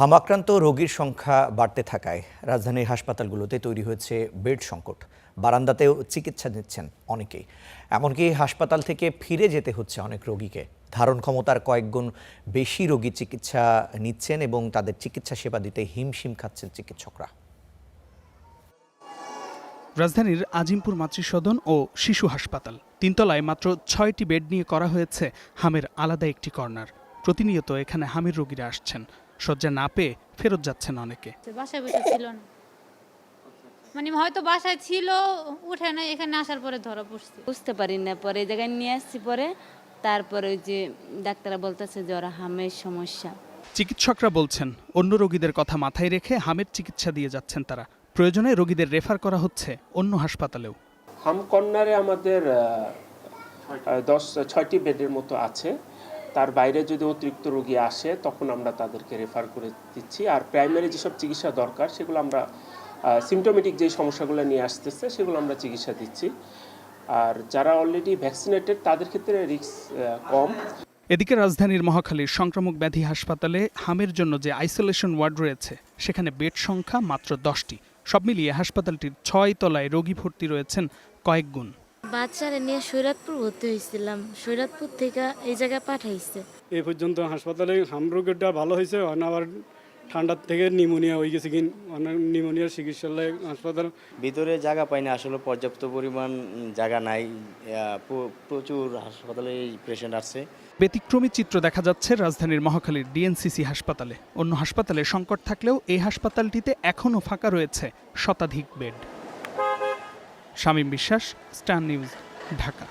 হাম আক্রান্ত রোগীর সংখ্যা বাড়তে থাকায় রাজধানীর হাসপাতালগুলোতে তৈরি হয়েছে বেড সংকট। বারান্দাতেও চিকিৎসা নিচ্ছেন অনেকেই, এমনকি হাসপাতাল থেকে ফিরে যেতে হচ্ছে অনেক রোগীকে। ধারণ ক্ষমতার কয়েকগুণ বেশি রোগী চিকিৎসা নিচ্ছেন এবং তাদের চিকিৎসা সেবা দিতে হিমশিম খাচ্ছেন চিকিৎসকরা। রাজধানীর আজিমপুর মাতৃসদন ও শিশু হাসপাতাল তিনতলায় মাত্র ৬টি বেড নিয়ে করা হয়েছে হামের আলাদা একটি কর্নার। প্রতিনিয়ত এখানে হামের রোগীরা আসছেন, শয্যা না পেয়ে ফেরত যাচ্ছেন অনেকে। বাসায় বসে ছিল না, মানে হয়তো বাসায় ছিল, উঠে না, এখানে আসার পরে ধরা পড়ছে। বুঝতে পারি না, পরে এই জায়গায় নিয়ে আসছি, পরে তারপরে ওই যে ডাক্তাররা বলতেছে যে ওরা হামের সমস্যা। চিকিৎসকরা বলছেন অন্য রোগীদের কথা মাথায় রেখে হামের চিকিৎসা দিয়ে যাচ্ছেন তারা। প্রয়োজনে রোগীদের রেফার করা হচ্ছে অন্য হাসপাতালেও। হাম কর্নারে আমাদের 6টি বেডের মতো আছে। তার বাইরে যদি অতিরিক্ত রোগী আসে তখন আমরা তাদেরকে রেফার করে দিচ্ছি। আর প্রাইমারি যেসব চিকিৎসা দরকার সেগুলো আমরা সিমটোমেটিক যে সমস্যাগুলো নিয়ে আসতেছে সেগুলো আমরা চিকিৎসা দিচ্ছি। আর যারা অলরেডি ভ্যাকসিনেটেড তাদের ক্ষেত্রে রিস্ক কম। এদিকে রাজধানীর মহাখালীর সংক্রামক ব্যাধি হাসপাতালে হামের জন্য যে আইসোলেশন ওয়ার্ড রয়েছে সেখানে বেড সংখ্যা মাত্র 10টি। সব মিলিয়ে হাসপাতালটির 6 তলায় রোগী ভর্তি রয়েছেন কয়েক গুণ। বাচ্চারা নিয়ে সৈরাতপুর ভর্তি হয়েছিলাম, সৈরাতপুর থেকে এই জায়গায় পাঠাইছে। এই পর্যন্ত হাসপাতালে হাম রোগটা ভালো হয়েছে, আবার ঠান্ডার থেকে নিউমোনিয়া হয়ে গেছে, নিউমোনিয়ার চিকিৎসালয় হাসপাতাল ভিতরে জায়গা পাই না, আসলে পর্যাপ্ত পরিমাণ জায়গা নাই, প্রচুর হাসপাতালে পেশেন্ট আসছে। ব্যতিক্রমী চিত্র দেখা যাচ্ছে রাজধানীর মহাখালীর ডিএনসিসি হাসপাতালে। অন্য হাসপাতালে সংকট থাকলেও এই হাসপাতালটিতে এখনও ফাঁকা রয়েছে শতাধিক বেড। শামীম বিশ্বাস, স্টার নিউজ, ঢাকা।